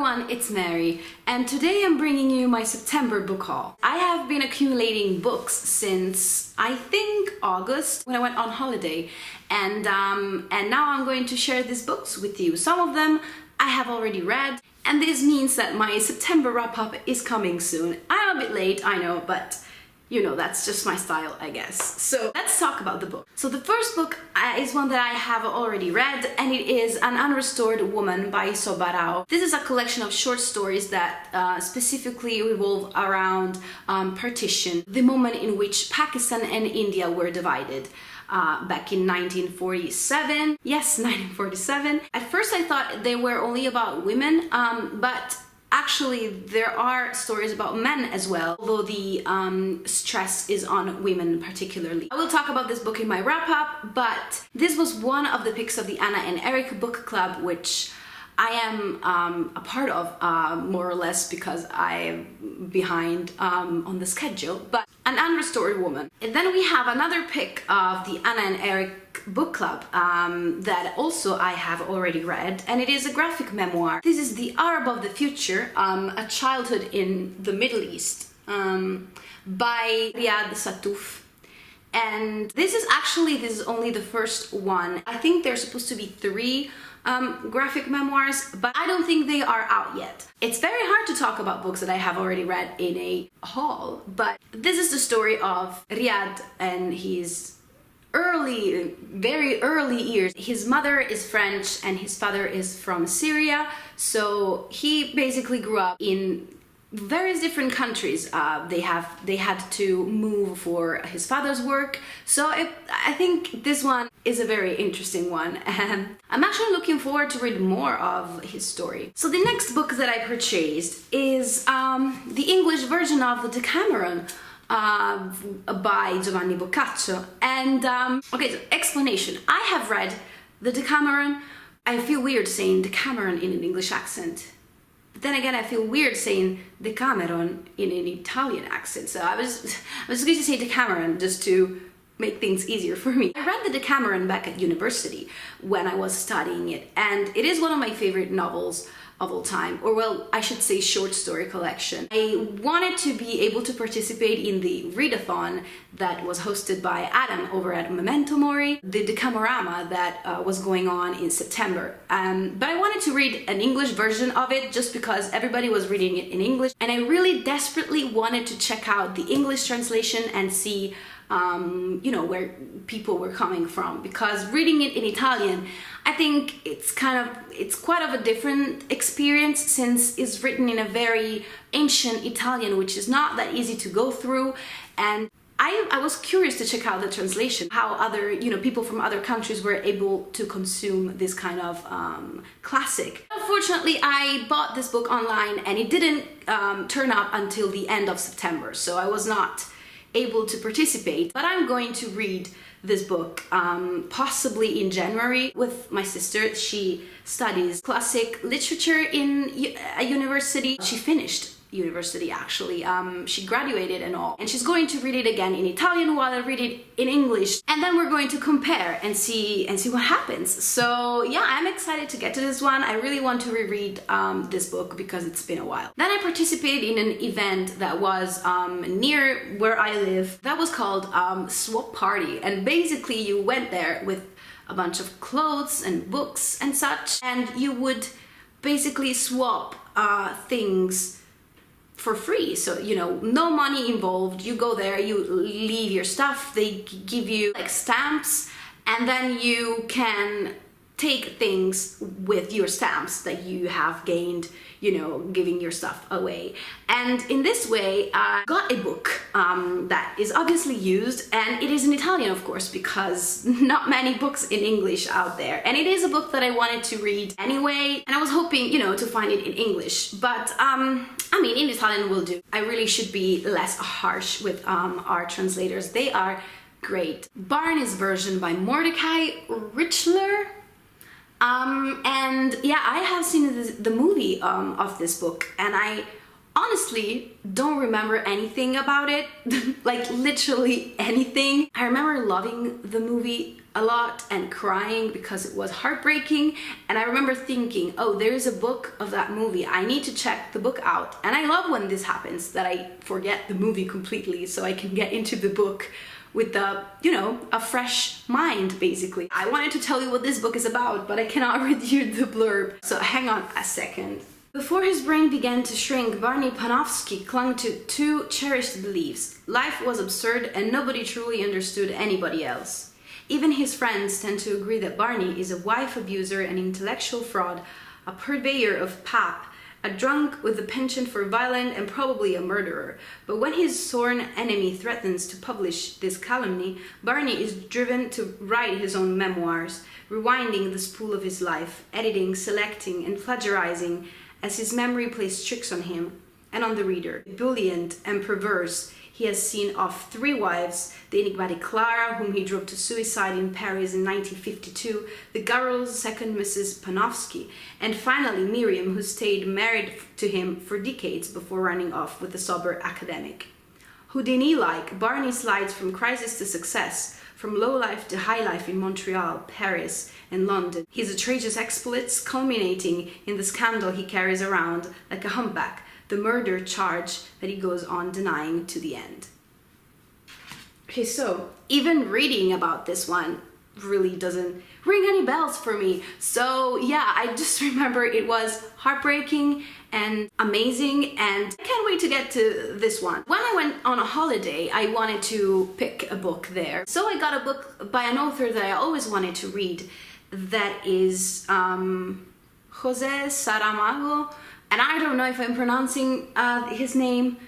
everyone, it's Mary, and today I'm bringing you my September book haul. I have been accumulating books since, I think, August, when I went on holiday, and now I'm going to share these books with you. Some of them I have already read, and this means that my September wrap-up is coming soon. I'm a bit late, I know, but you know, that's just my style, I guess. So let's talk about the book. So the first book is one that I have already read, and it is An Unrestored Woman by Shobha. This is a collection of short stories that specifically revolve around partition, the moment in which Pakistan and India were divided. Back in 1947. Yes, 1947. At first I thought they were only about women, but actually, there are stories about men as well, although the stress is on women particularly. I will talk about this book in my wrap-up, but this was one of the picks of the Anna and Eric book club, which I am a part of, more or less, because I'm behind on the schedule, but An Unrestored Woman. And then we have another pick of the Anna and Eric book club that also I have already read, and it is a graphic memoir. This is The Arab of the Future, a childhood in the Middle East, by Riad Sattouf. And this is only the first one. I think there's supposed to be 3 graphic memoirs, but I don't think they are out yet. It's very hard to talk about books that I have already read in a haul, but this is the story of Riad and his very early years. His mother is French and his father is from Syria, so he basically grew up in various different countries. They had to move for his father's work, so I think this one is a very interesting one, and I'm actually looking forward to read more of his story. So the next book that I purchased is the English version of the Decameron by Giovanni Boccaccio. And okay, so explanation. I have read the Decameron. I feel weird saying Decameron in an English accent. But then again, I feel weird saying Decameron in an Italian accent. So I was going to say Decameron just to make things easier for me. I read the Decameron back at university when I was studying it, and it is one of my favorite novels of all time, or well, I should say short story collection. I wanted to be able to participate in the readathon that was hosted by Adam over at Memento Mori, the Decamerama that was going on in September. But I wanted to read an English version of it just because everybody was reading it in English, and I really desperately wanted to check out the English translation and see you know, where people were coming from, because reading it in Italian, I think it's quite of a different experience, since it's written in a very ancient Italian, which is not that easy to go through. And I was curious to check out the translation, how other, you know, people from other countries were able to consume this kind of classic. Unfortunately, I bought this book online and it didn't turn up until the end of September, so I was not able to participate, but I'm going to read this book possibly in January with my sister. She studies classic literature in a university. She finished university actually. She graduated and all, and she's going to read it again in Italian while I read it in English, and then we're going to compare and see what happens. So yeah, I'm excited to get to this one. I really want to reread this book because it's been a while. Then I participated in an event that was near where I live that was called Swap Party, and basically you went there with a bunch of clothes and books and such, and you would basically swap things for free. So, you know, no money involved. You go there, you leave your stuff, they give you like stamps, and then you can take things with your stamps that you have gained, you know, giving your stuff away. And in this way, I got a book that is obviously used, and it is in Italian, of course, because not many books in English out there. And it is a book that I wanted to read anyway, and I was hoping, you know, to find it in English, but I mean, in Italian will do. I really should be less harsh with our translators. They are great. Barney's version by Mordecai, Richler. And yeah, I have seen the movie of this book, and I honestly don't remember anything about it, like literally anything. I remember loving the movie a lot and crying because it was heartbreaking, and I remember thinking, oh, there's a book of that movie, I need to check the book out. And I love when this happens, that I forget the movie completely so I can get into the book with a fresh mind, basically. I wanted to tell you what this book is about, but I cannot read you the blurb, so hang on a second. Before his brain began to shrink, Barney Panofsky clung to two cherished beliefs. Life was absurd and nobody truly understood anybody else. Even his friends tend to agree that Barney is a wife abuser, an intellectual fraud, a purveyor of pap, a drunk with a penchant for violence, and probably a murderer. But when his sworn enemy threatens to publish this calumny, Barney is driven to write his own memoirs, rewinding the spool of his life, editing, selecting, and plagiarizing as his memory plays tricks on him and on the reader. Ebullient and perverse, he has seen off 3 wives: the enigmatic Clara, whom he drove to suicide in Paris in 1952, the garrulous second Mrs. Panofsky, and finally Miriam, who stayed married to him for decades before running off with the sober academic. Houdini-like, Barney slides from crisis to success, from low life to high life in Montreal, Paris, and London. His atrocious exploits culminating in the scandal he carries around like a humpback, the murder charge that he goes on denying to the end. Okay, so even reading about this one really doesn't ring any bells for me. So yeah, I just remember it was heartbreaking and amazing, and I can't wait to get to this one. When I went on a holiday, I wanted to pick a book there. So I got a book by an author that I always wanted to read, that is José Saramago, and I don't know if I'm pronouncing his name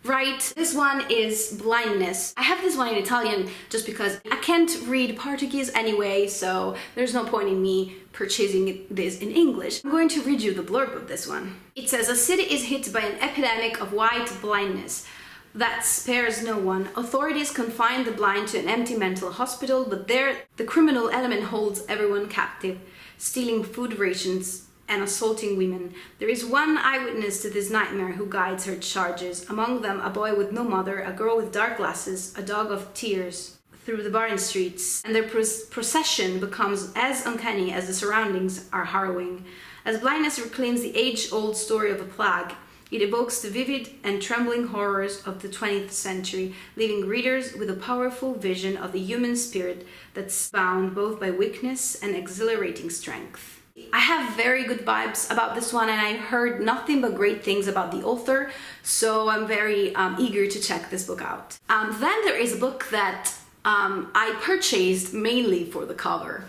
right. This one is Blindness. I have this one in Italian just because I can't read Portuguese anyway, so there's no point in me purchasing this in English. I'm going to read you the blurb of this one. It says, a city is hit by an epidemic of white blindness that spares no one. Authorities confine the blind to an empty mental hospital, but there the criminal element holds everyone captive, stealing food rations and assaulting women. There is one eyewitness to this nightmare who guides her charges, among them a boy with no mother, a girl with dark glasses, a dog of tears through the barren streets, and their procession becomes as uncanny as the surroundings are harrowing. As Blindness reclaims the age-old story of a plague, it evokes the vivid and trembling horrors of the 20th century, leaving readers with a powerful vision of the human spirit that's bound both by weakness and exhilarating strength. I have very good vibes about this one, and I heard nothing but great things about the author, so I'm very eager to check this book out. Then there is a book that I purchased mainly for the cover.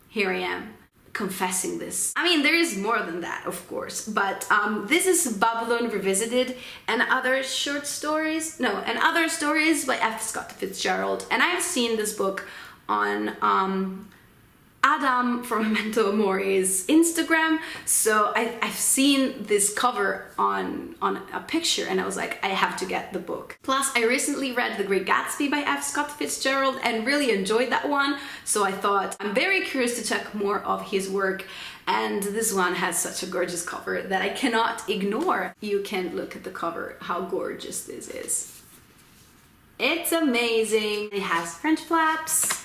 Here I am, confessing this. I mean, there is more than that, of course, but this is Babylon Revisited and Other Stories by F. Scott Fitzgerald, and I've seen this book on Adam from Memento Mori's Instagram, so I've seen this cover on a picture, and I was like, I have to get the book. Plus, I recently read The Great Gatsby by F. Scott Fitzgerald and really enjoyed that one, so I thought I'm very curious to check more of his work, and this one has such a gorgeous cover that I cannot ignore. You can look at the cover, how gorgeous this is. It's amazing. It has French flaps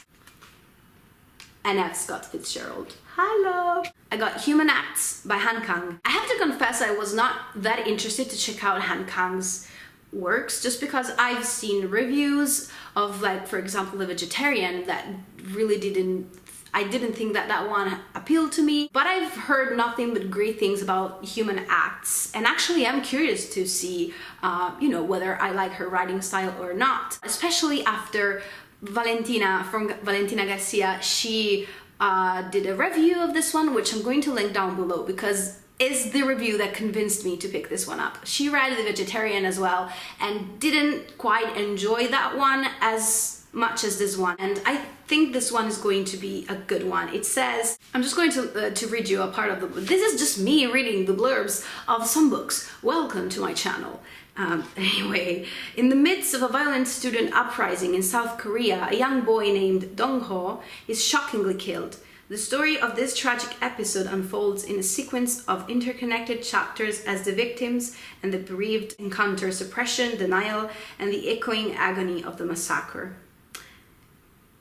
and F. Scott Fitzgerald. Hello! I got Human Acts by Han Kang. I have to confess I was not that interested to check out Han Kang's works just because I've seen reviews of, like, for example, The Vegetarian that really I didn't think that one appealed to me, but I've heard nothing but great things about Human Acts, and actually I'm curious to see, whether I like her writing style or not, especially after Valentina García, she did a review of this one, which I'm going to link down below because it's the review that convinced me to pick this one up. She read The Vegetarian as well and didn't quite enjoy that one as much as this one, and I think this one is going to be a good one. It says, I'm just going to read you a part of the book. This is just me reading the blurbs of some books. Welcome to my channel. Anyway, in the midst of a violent student uprising in South Korea, a young boy named Dong-ho is shockingly killed. The story of this tragic episode unfolds in a sequence of interconnected chapters as the victims and the bereaved encounter suppression, denial, and the echoing agony of the massacre.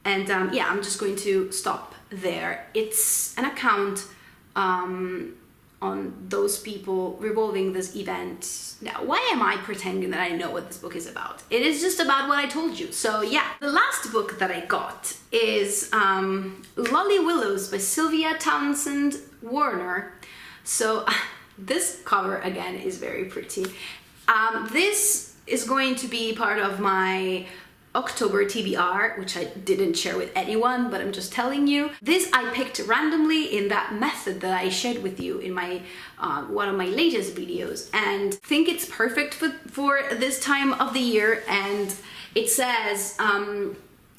And yeah, I'm just going to stop there. It's an account on those people revolving this event. Now, why am I pretending that I know what this book is about? It is just about what I told you. So yeah, the last book that I got is Lolly Willowes by Sylvia Townsend Warner. So this cover again is very pretty. This is going to be part of my October TBR, which I didn't share with anyone, but I'm just telling you. This I picked randomly in that method that I shared with you in my one of my latest videos, and think it's perfect for this time of the year. And it says,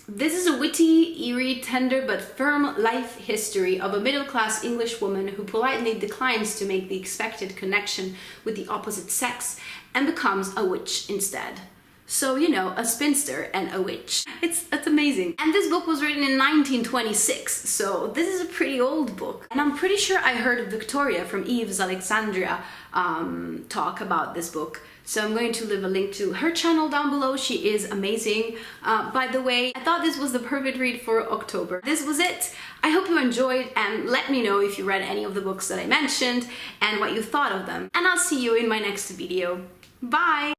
this is a witty, eerie, tender but firm life history of a middle-class English woman who politely declines to make the expected connection with the opposite sex and becomes a witch instead. So, you know, a spinster and a witch. It's amazing. And this book was written in 1926, so this is a pretty old book. And I'm pretty sure I heard Victoria from Eve's Alexandria talk about this book. So I'm going to leave a link to her channel down below. She is amazing. By the way, I thought this was the perfect read for October. This was it. I hope you enjoyed, and let me know if you read any of the books that I mentioned and what you thought of them. And I'll see you in my next video. Bye!